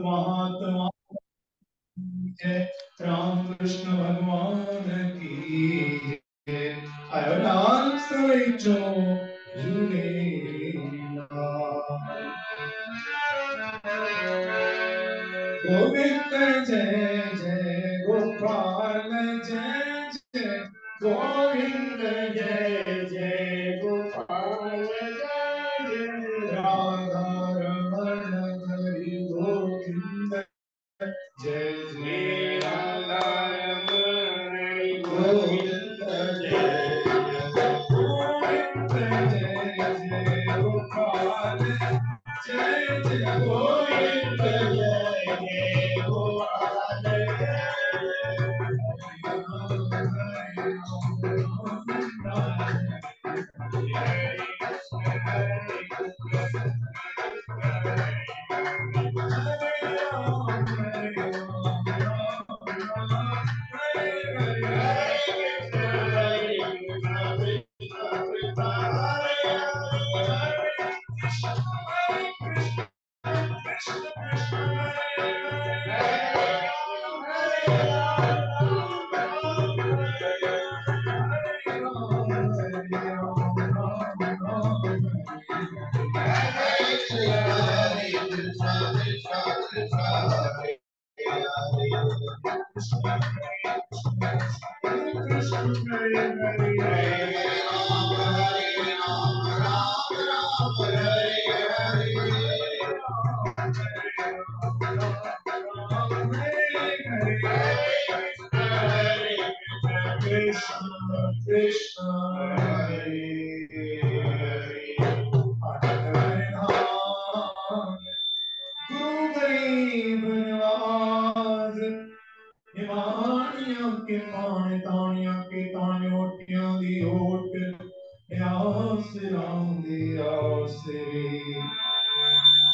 महात्मा जय राम कृष्ण भगवान की जय अयोध्या जो गोविंद जय जय गोपाल जय जय गोविंद जय जय गोपाल जय जय राधा रमण हरि गोविंद जय जय राधा रमण हरि गोविंद जय गोविंद जय जय गोपाल जय जय गोविंद जय जय गोपाल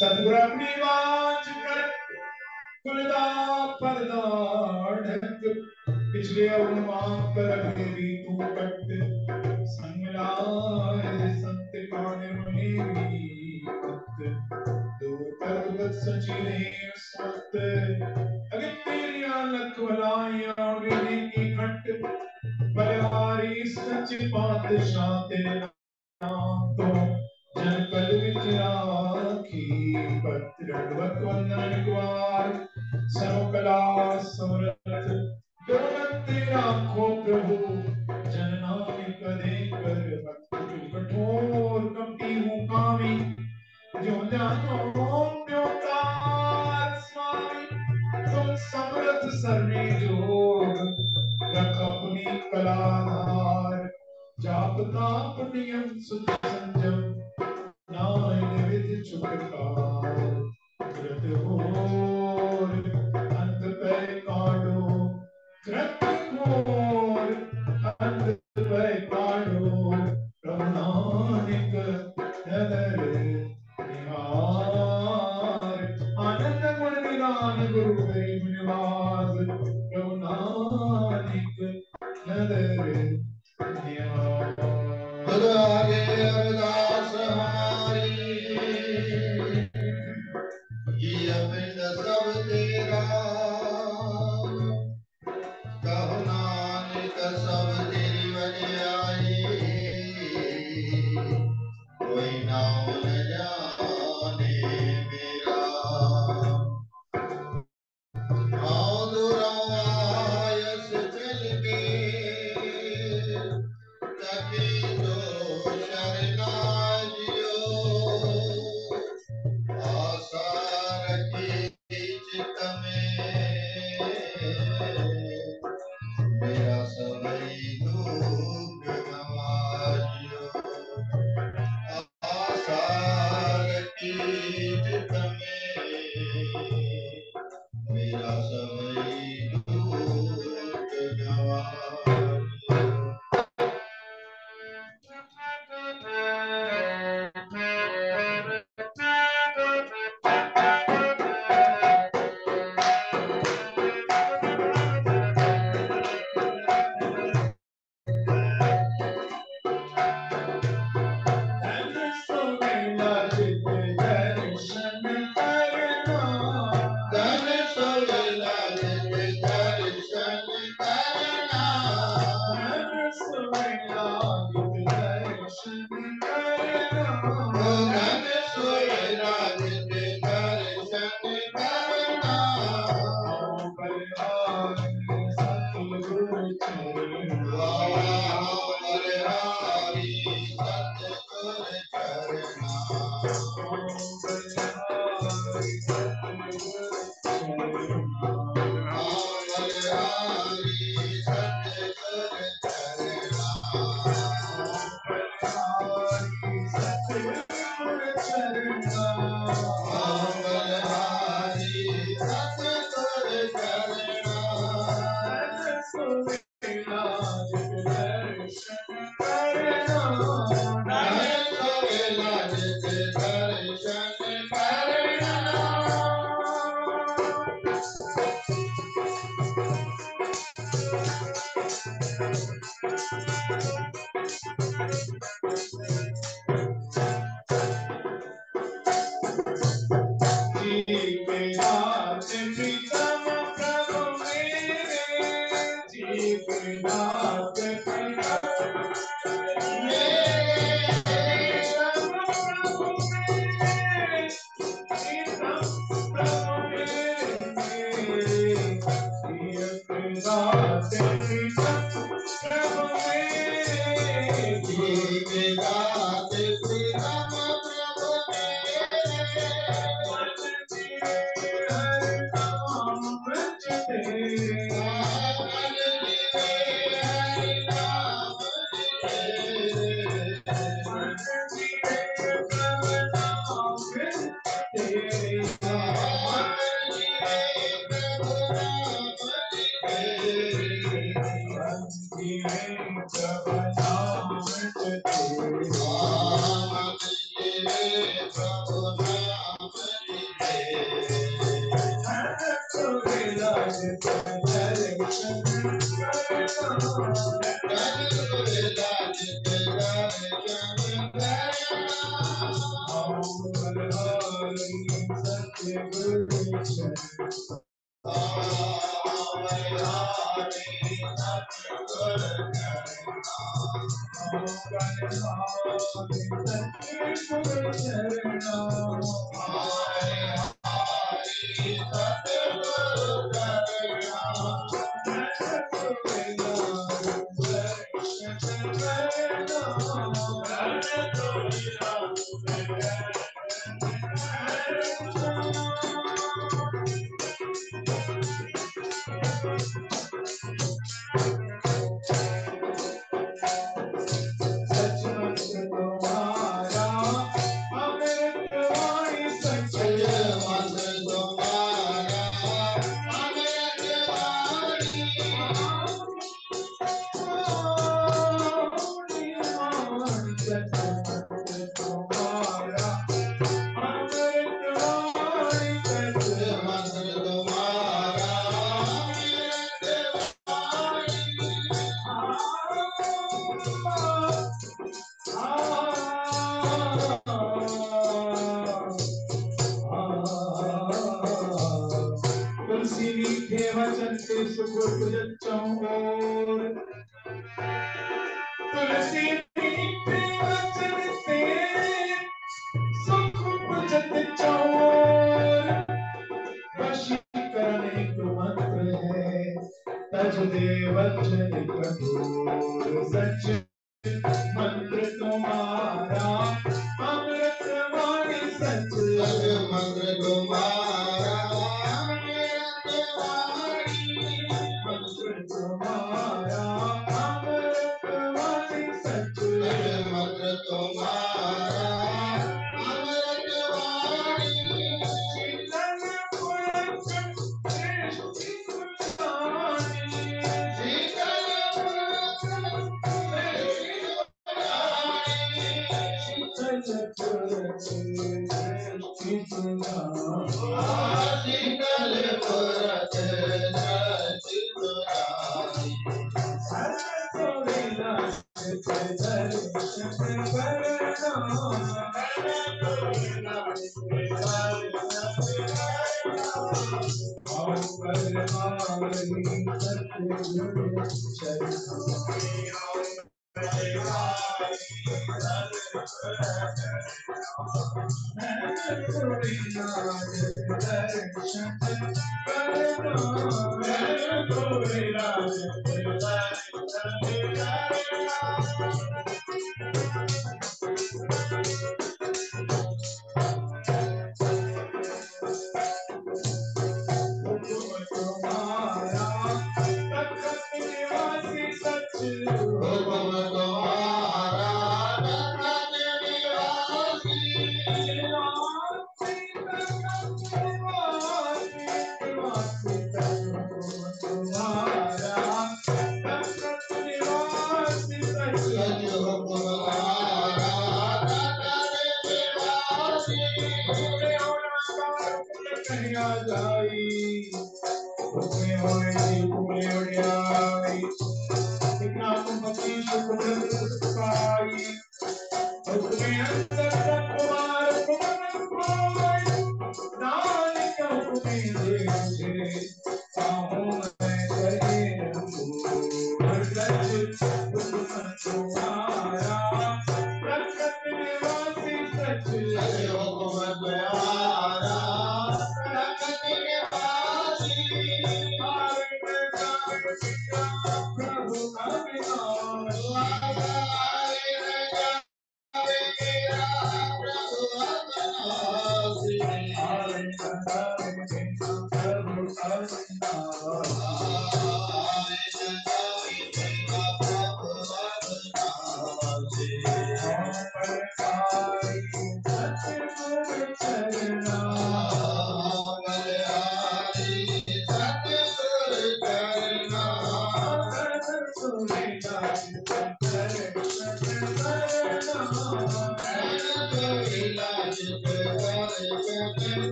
सतगुरु अपनी बात कर खुलदा पर्दा ढक पिछले अवमान कर अगे भी तू कट संगलाय संत काने मनेरी दो कर सचिने सत अगे तेरी लख भलाइयां गिने की खट बलिहारी सच पातशाह तेरे नाम तो जन कल विच राखी पत्रवत वंदन कुमार सर्वकला समरथ दौलत राखो प्रभु जन नानक दे कर भक्त कठोर कपटी मुकामी जो जानो त्यो तार स्वामी तुम समरथ सर्वे जोग रख अपनी कलाधार जाप ताप नियम सुख संजम नाइन विधि चुपकार कृत घोर अंत पे काढ़ो कृत घोर अंत पे काढ़ो प्रभु नानक नदर निहार आनंद गुण निदान गुरु गरीब निवास प्रभु नानक नदर निहार आगे अरदास हमारी ये अमित सब तेरा कहो नानक सब तेरी वडियाई कोई नाम न जाने मेरा आओ दुरायस चल के तभी तो शरणाजियो आशा रखी चित्त में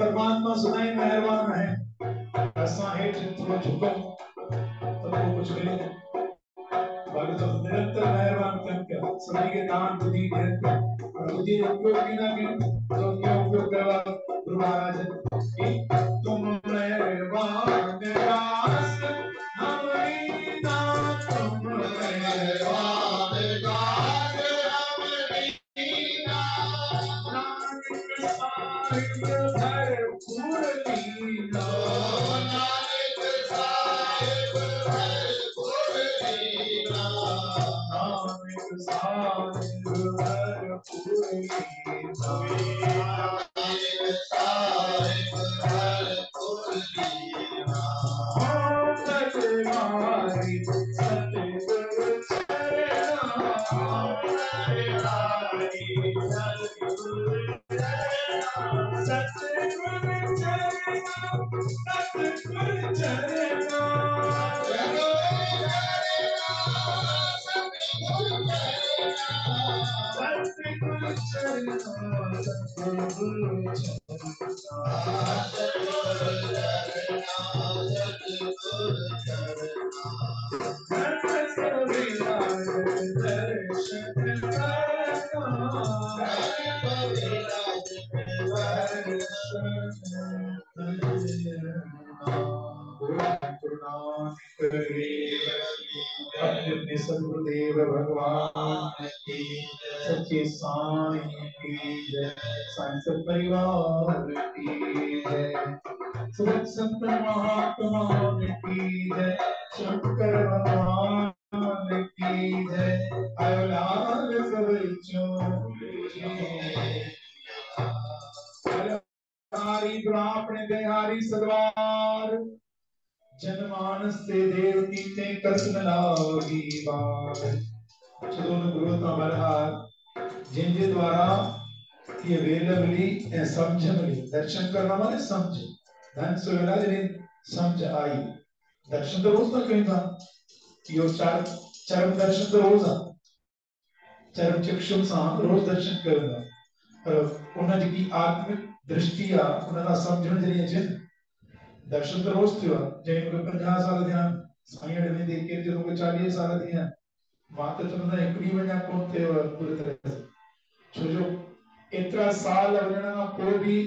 परमात्मा सुनाई मेहरबान है ऐसा है चित्त झुको तब कुछ मिले भगवान निरंतर मेहरबान करके सभी के दान बुद्धि देते प्रभु जी उपयोग की ना कि तो क्या उपयोग करवा गुरु महाराज तुम मेहरबान दास हमारी दास तुम मेहरबान दास हमारी दास नानक साहिब भरपूर लीला नानक साहिब भरपूर लीला नानक साहिब भरपूर लीला नानक साहिब भरपूर लीला सतवारी सतगुरु चरणा सतगुरु चरना सतगुरु चरना सतगुरु अपने सदगुरुदेव भगवान की सच्चे साईं की जय, साईं सब परिवार की जय, सुरत संत महात्मा की जय, शंकर भगवान की जय, आयो लाल सब हरि आपने बिहारी सदवार जनमानस से देवकी ते कृष्ण लागी बार दोनों गुरु तमरहार जिनके द्वारा ये वेल मिली ए समझ मिली दर्शन करना माने समझ धन सोना जिन्हें समझ आई दर्शन तो रोज ना कहीं था यो चरम दर्शन तो रोज आ चरम चक्षु सा रोज दर्शन करना पर उन्हें जी आत्मिक दृष्टि आ उन्हें समझण जरिए जिन दर्शन तो रोज थियो जैन को 50 साल ध्यान साईं में देख के जो को 40 साल ध्यान बात तो ना एकड़ी वणा कोन थे पूरी तरह से छो जो इतना साल वणा कोई भी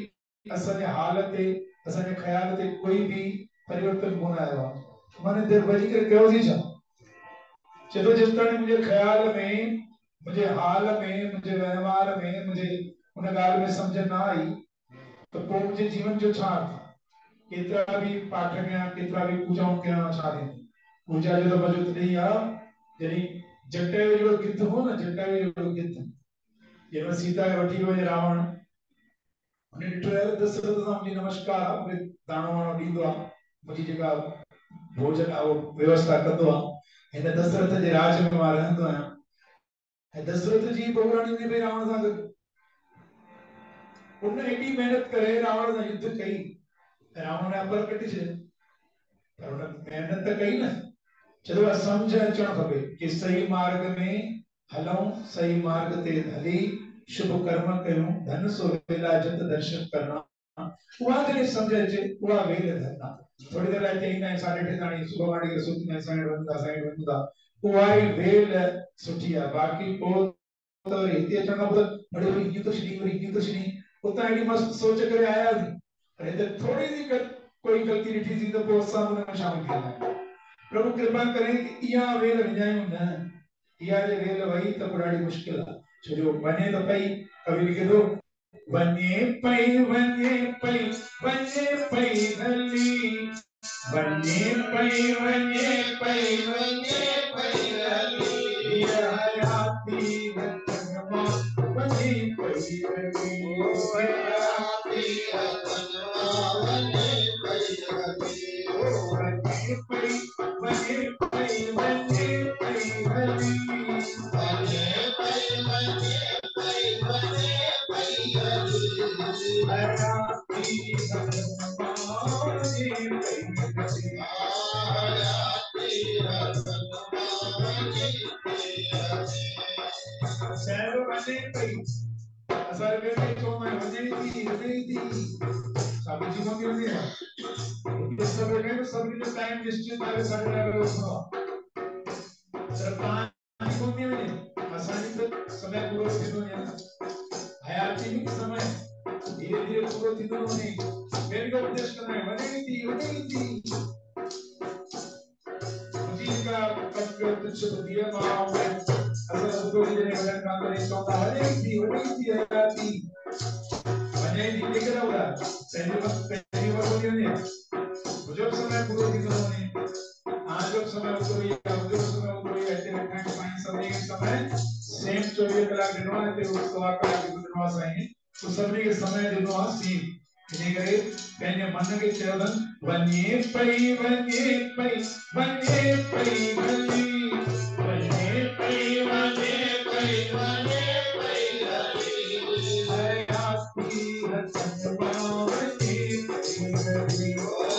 असने हालत है असने ख्याल है कोई भी परिवर्तन कोन आया माने देर बजी कर कहो जी जा चलो जिस तरह मुझे ख्याल में मुझे हाल में मुझे व्यवहार में मुझे उन गाल में समझ ना आई तो को मुझे जीवन जो छाड़ कितना भी पाठ में कितना भी पूजाओं के छाड़े पूजा जो तो मौजूद नहीं आ यानी जट्टे जो गिद्ध हो ना जट्टे जो गिद्ध ये मैं सीता के वठी हुए रावण उन्हें डिटोर दशरथ साहब जी नमस्कार अपने दाणो वाणो दींदो आ मुझी जगह भोजन आ व्यवस्था करदो आ इन दशरथ जे राज में मां रहंदो आहियां ऐं दशरथ जी बहुरानी ने भी रावण सां गॾु उन एडी मेहनत करे रावण सां युद्ध कई रावण ने अपर कटी छे पर उन मेहनत कई न चलो समझ अचण खपे कि सही मार्ग में हलऊं सही मार्ग ते हली शुभ कर्म कयूं धन सो विलाजत दर्शन करना उहा जने समझ अचे उहा वेल धरना थोड़ी देर लाइ चई ना साडे ठिकाणी सुबह वाणी के सुती में साइड वंदा उहा ई वेल सुठी है बाकी को तो हिते अचण खां पोइ बड़े वरी हीअं तो छॾी उतां एॾी मस्त सोच करे आया थी पर हिते थोड़ी सी कोई गलती ॾिठी थी त पोइ असां हुन में शामिल थी वेंदा प्रभु कृपा करें कि इहा वेल विञायूं न इहा जे वेल वई त पोइ ॾाढी मुश्किल आहे छो जो वञे त पई कवि लिखे थो वञे पई हली वञे पई हली हयाती वतन मां वञे पई हली हयाती वतन मां वञे पई हली वञे पई हली हयाती शहर वञे पई असां में तो मैं वञे थी सभी चीजों के लिए इस समय में सभी के टाइम निश्चित है सारे लेवल उठो सरकार को भी नहीं आसानी से समय पूरा थींदो है हयाती नहीं समय धीरे धीरे पूरा थींदो नहीं मेरे को उपदेश करना है वञे थी मुझी का पक्का तुझ दिया मां अगर उसको भी ने वजन काम करे तो वञे थी हयाती वञे थी लेकर आउला पहली बार बोलिए ने जो समय पूरा थींदो नहीं आज जो समय उसको ये जो समय उसको ये ऐसे रखना है पानी सबने के समय सेम 24 कलाक दिनों है ते उसको आकर दिनों साईं तो सबने के समय दिनों सी इने करे पहले मन के चेवन वन्ये पई हली हयाती रतन मां वन्ये पई हली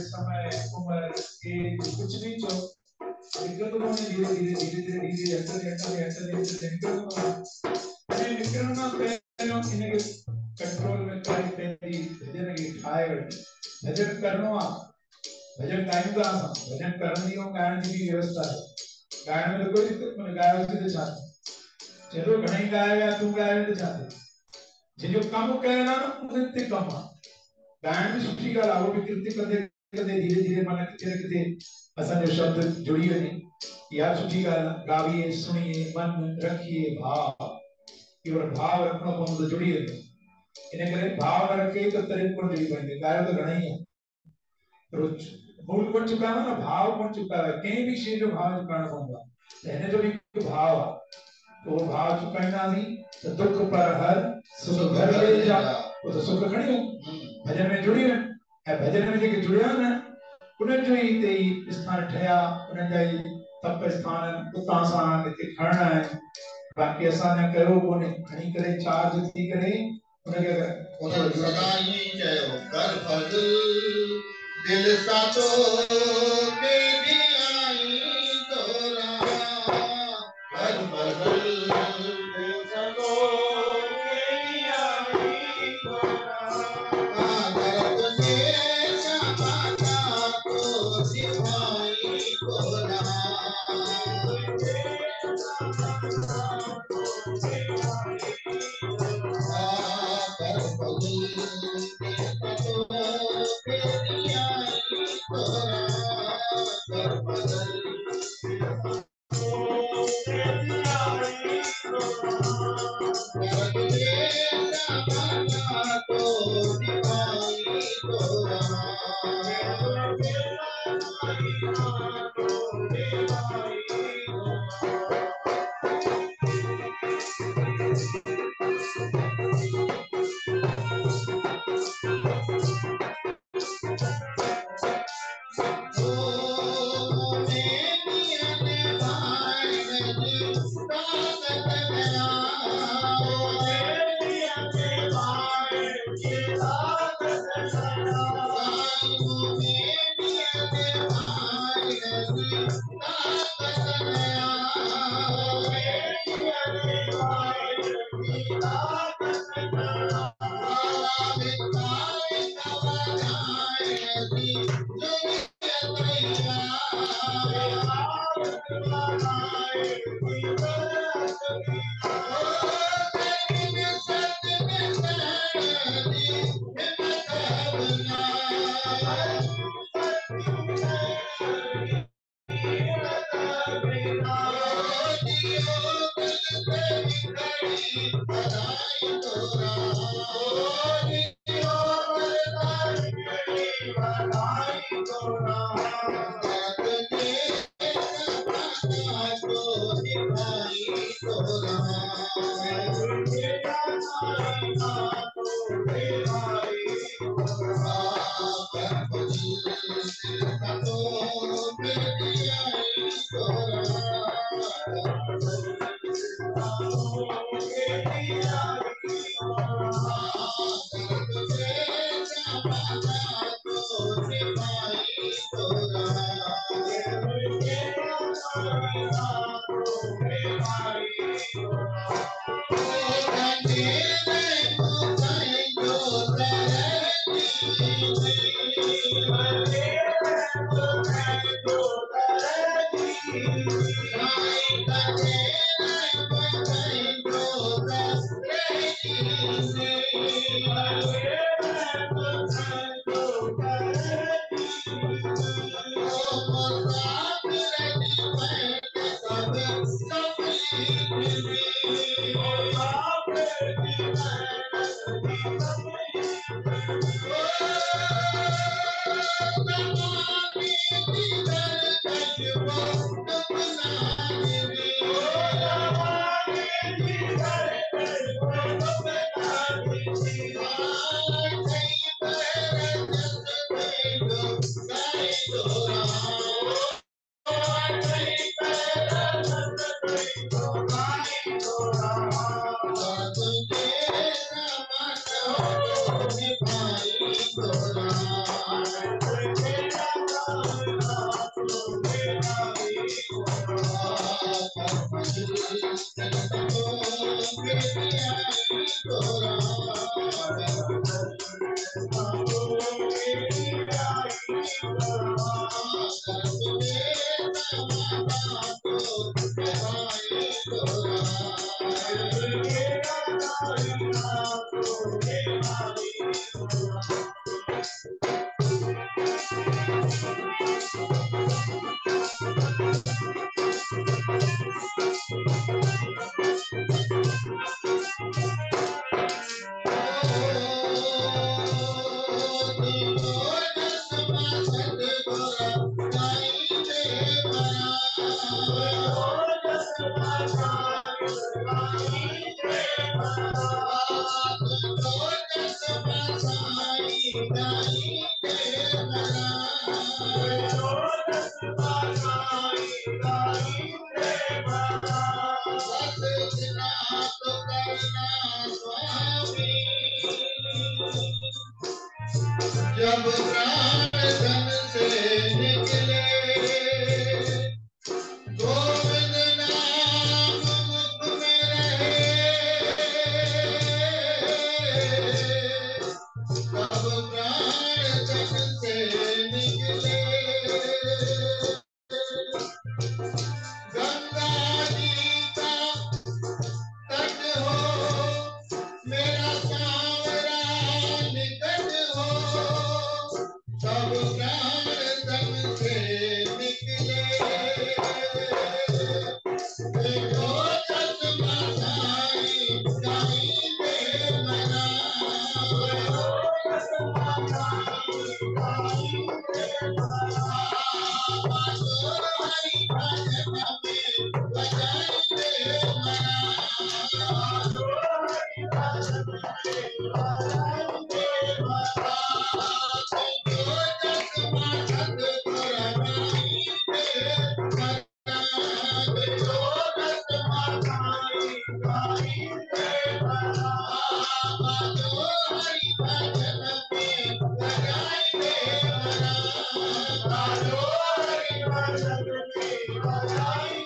समय उम्र कुछ नहीं चो दिक्कत तो नहीं धीरे निकलना पहले इन्हें कंट्रोल में करी पहली भजन की खाए भजन करनो भजन टाइम का भजन करने की गायन की व्यवस्था है गायन में तो कोई दिक्कत नहीं गायन से चाहते चलो घणी गाएगा तू गाए तो चाहते जो काम कहना ना उनते कम गायन में सुठी का लाभ भी कृति करते करते धीरे धीरे मन करते असन जो शब्द जुड़ी रहे यार सुठी का गाविए सुनिए मन रखिए भाव केवल भाव रखना को तो जुड़ी रहे इन्हें करे भाव न रखे तो तरीके पर जुड़ी बने गाय तो घना ही है रोज मूल बन चुका है ना भाव बन चुका है कहीं भी चीज जो भाव चुकाना पड़ेगा रहने जो भी भाव तो वो भाव चुकाना नहीं तो दुख पर हर सुख घर ले जा वो तो सुख खड़ी है भजन में जुड़ी है भजन में जेके जुड़िया ना उन्हें जो ही ते स्थान ठया उन्हें जाई तप स्थान उतां सां हिते खणना है बाकी असां ने कयो कोने खणी करे चार्ज थी करे उनके उन सदाई चयो कर फजल दिल सा तो के भी आई तोरा कर फजल दिल सा तो के भी आई तोरा अगर तुझे चाहता तो सिपाही तोरा जब प्राण धन से निकले गोविंद नाम मुख में रहे तब प्राण धन से निकले गंगा जी का तट हो मेरा सांवरा निकट हो सब प्राण धन से निकले देखो चश्मा साई साई पे मना हरि भजन में बजाए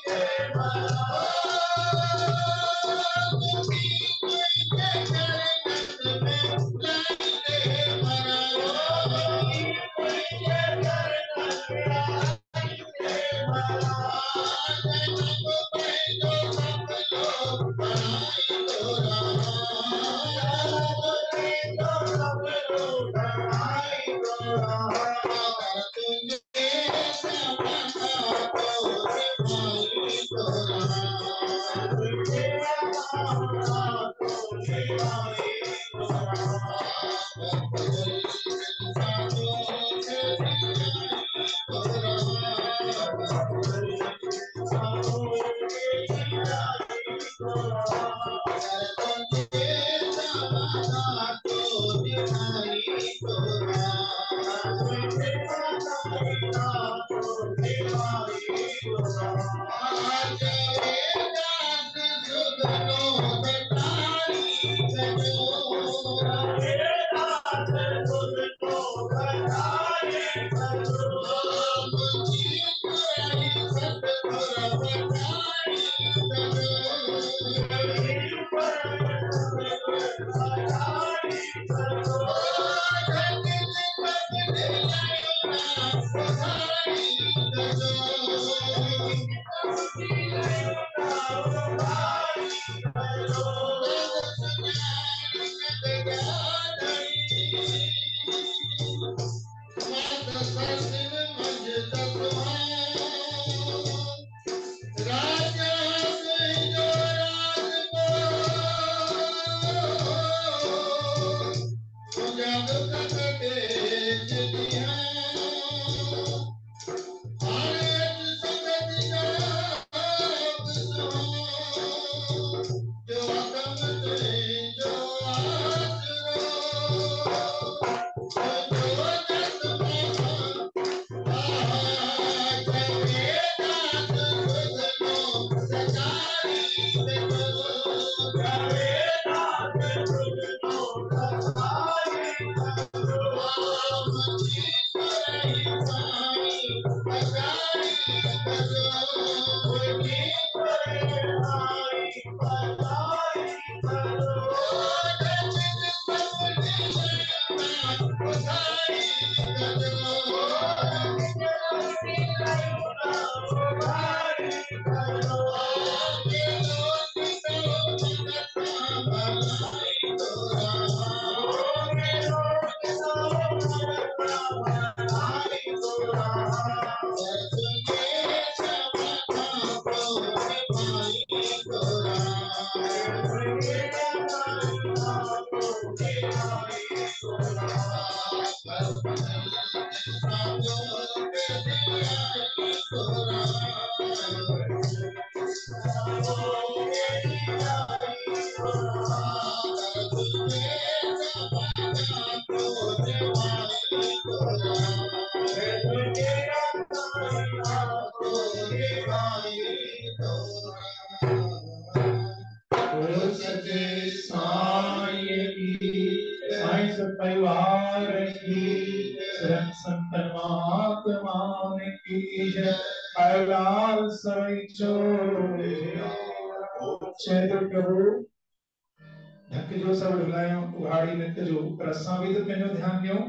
जो सब ढुलायो उहाड़ी नित जो पर असां भी तो पंहिंजो ध्यान ॾियूं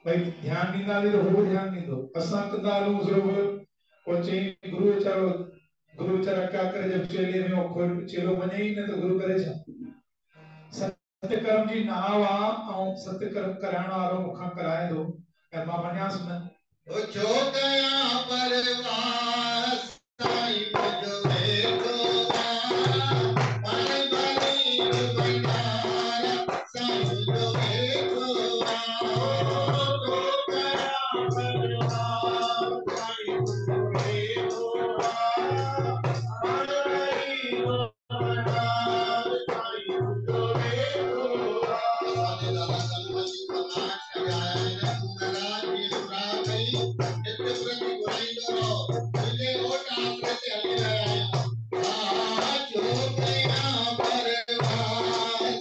भाई ध्यान ॾींदासीं त हो ध्यान ॾींदो असां कंदा हलूं सिर्फ़ पोइ चई गुरु वीचारा क्या करे जब चेले में वो चेलो वञे ई न त गुरु करे छा सत्य कर्म जी नाव आ ऐं सत्य कर्म कराइण वारो मूंखां कराए थो ऐं मां मञासि न ओ छो कया परवास साईं मुझो वेठो मन भरी भंडारा साईं मुझो वेठो छो कया परवास साईं मुझो वेठो मन भरी भंडारा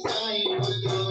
साईं मुझो वेठो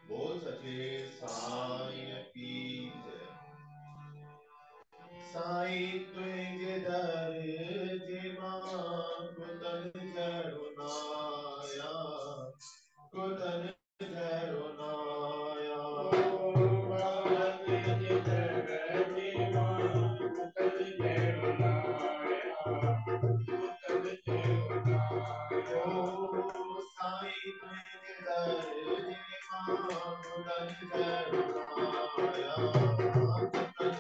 बोल सचे साईं की जय। साईं तुझे दर जिमा कुतन जरुनाया कुतन जरुनाया तुझे दर जिमा कुतन जरुनाया कुतन जरुनाया साईं तुझे दर जिमा कुतन जरुनाया कुतन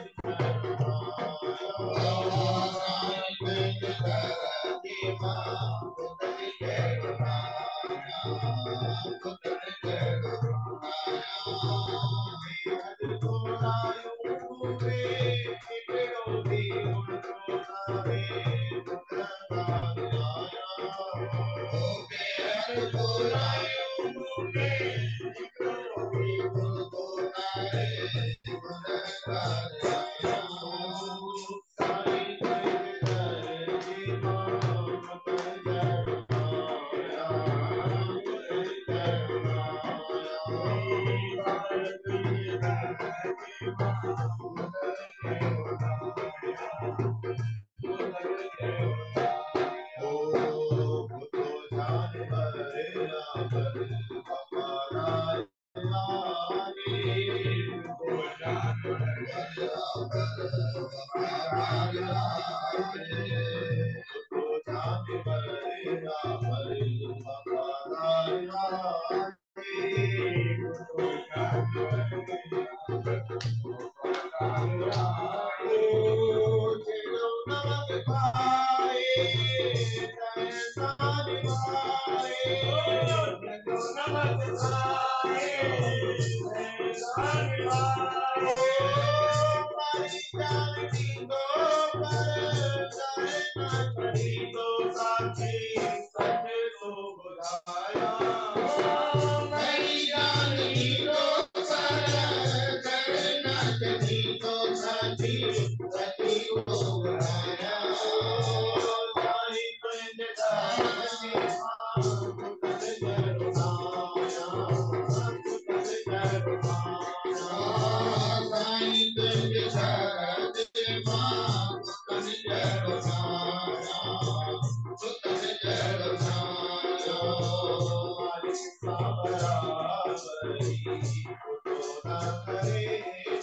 तो ना करे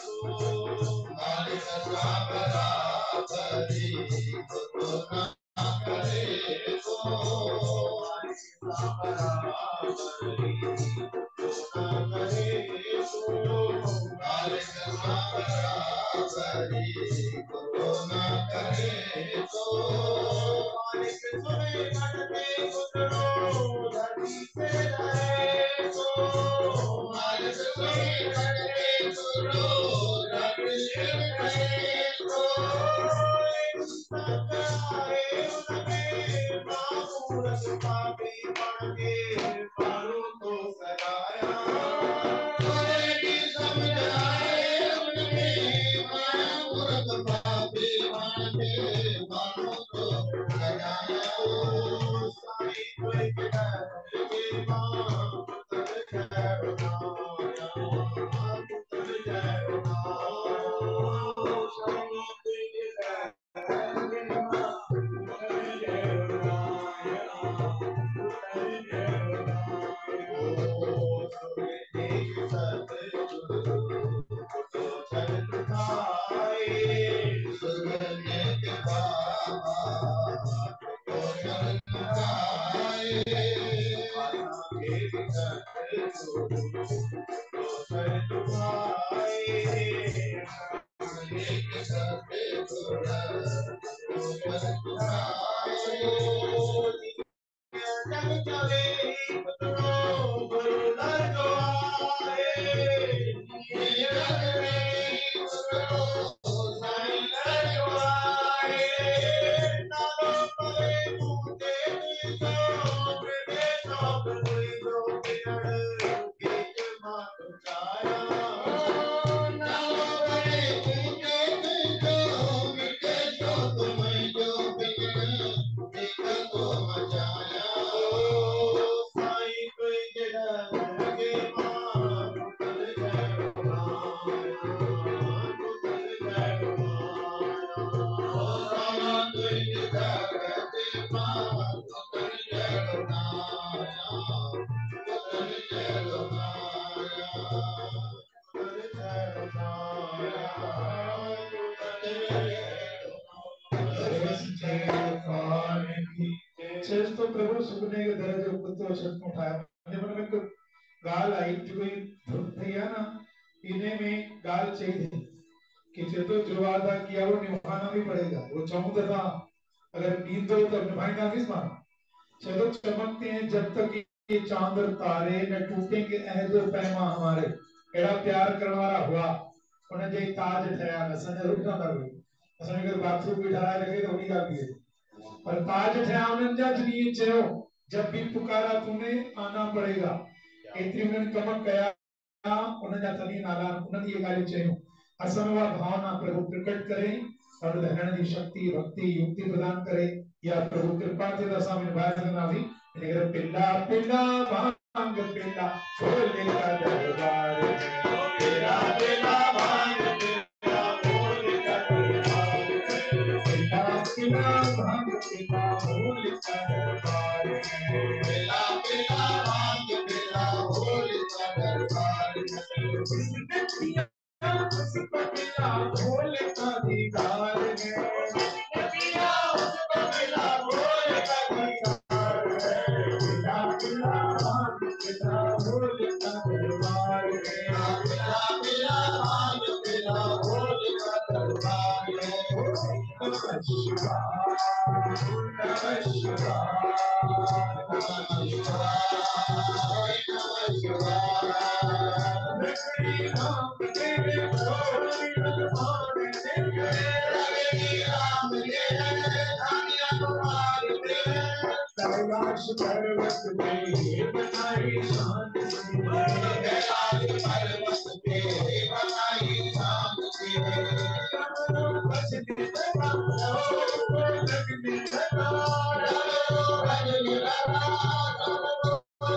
तो मालिक का बराबरी तो ना करे तो मालिक का बराबरी तो ना करे तो मालिक का बराबरी तो ना करे तो मालिक तुम्हें बढ़ते गुजरो धरती पे रहे तो मालिक तुम्हें बढ़ते गुजरो धरती पे रहे तो सताए उनके मामूरत पापी बन के मारो तो सजाया की समझाए उनके मामूरत पापी बन के मारो तो सजाया साई कोई के मां पुत्र करुणा पुत्र करुणा तो प्रभु सुनने के दर्जे कुत्तों से उठाया मन में तो गाल आई जो कोई भैया ना इन्हें में गाल चाहिए कि चेतो जुर्वादा किया वो निभाना भी पड़ेगा वो चौमुदा था अगर नींद हो तो निभाएगा किस मार चलो चमकते हैं जब तक ये चांद और तारे न टूटेंगे अहद और पैमा हमारे एड़ा प्यार करने वाला हुआ उन्हें जे ताज ठहरा न सने रुकना था कोई असने अगर बाथरूम भी ठहराए लगे तो उन्हीं का भी है पर ताज ठहरा उन्हें जज नहीं चलो जब भी पुकारा तूने आना पड़ेगा इतनी उन्हें कमक गया उन्हें जाता नहीं नाला उन्हें ये गाली चलो असमवा भावना प्रभु प्रकट करें और धरण की शक्ति भक्ति युक्ति प्रदान करे या प्रभु कृपा से दशा में निभाएगा भी लेकिन पिल्ला पिल्ला भांग पिल्ला भोले का दरबार पिल्ला पिल्ला भांग पिल्ला भोले का दरबार पिल्ला पिल्ला भांग पिल्ला भोले का दरबार पिल्ला पिल्ला भांग पिल्ला भोले का दरबार पिल्ला भोले का दीदार है पिया उसको मिला भोले का दीदार है पिला पिला भांग पिला भोले का दरबार है पिला पिला भांग पिला भोले का दरबार है नमः शिवाय नमः शिवाय नमः शिवाय नमः शिवाय लक्ष्मी राम तेरे भोले दरबार राम तेरे धानिया कुमार तेरे कैलाश पर्वत पे बनाई शांति कैलाश पर्वत पे बनाई शांति भजन लगा लगने लगा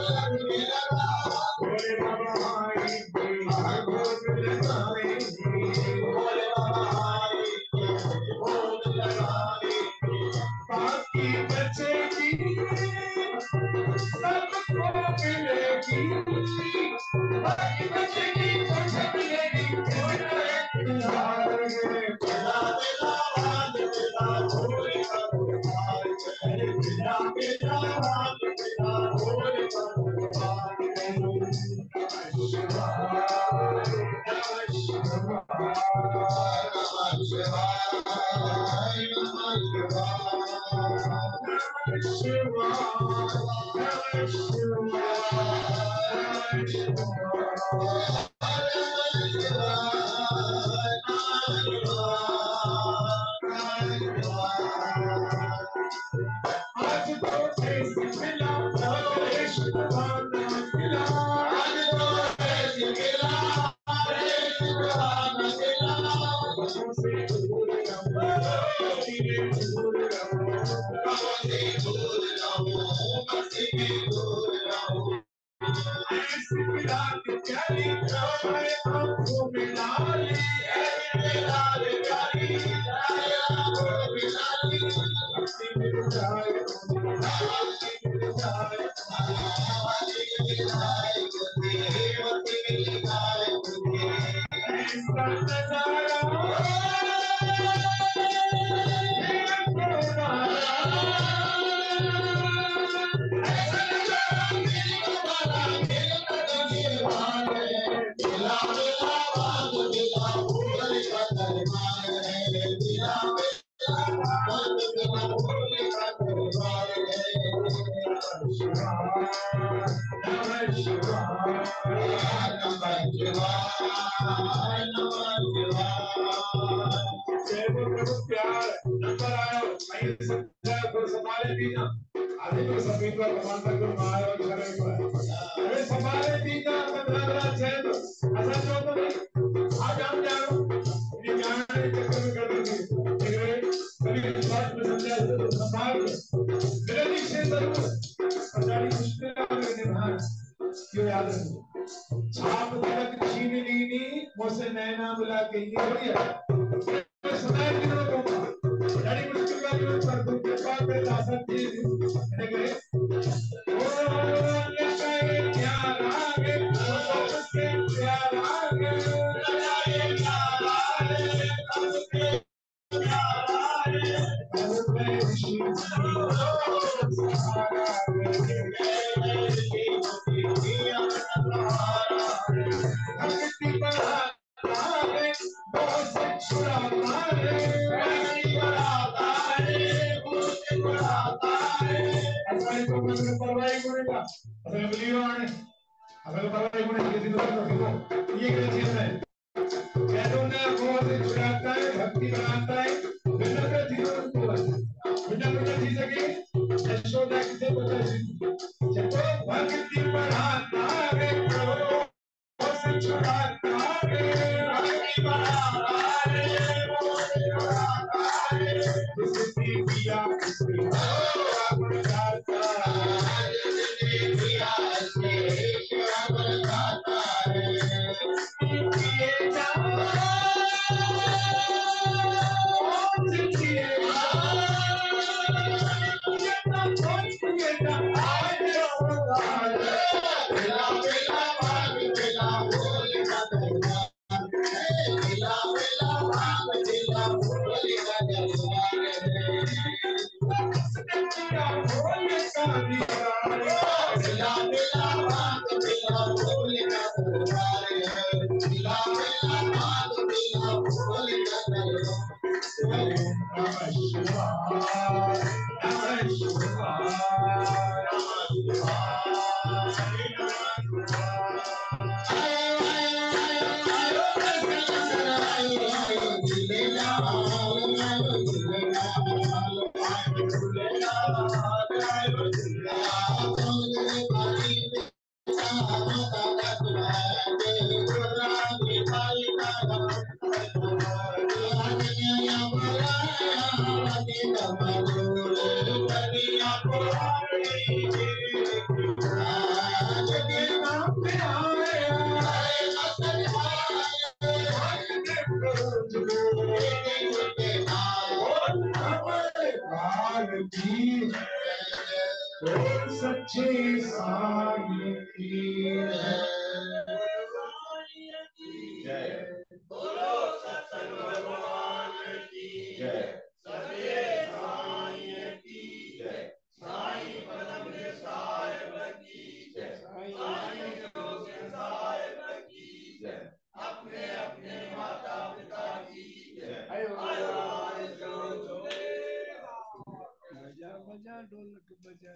लगने लगा भोले बाबा आई भोग लगाए भोले बाबा आई भोग लगाए बाकी बचेगी सबको मिलेगी बाजा ढोलक बजा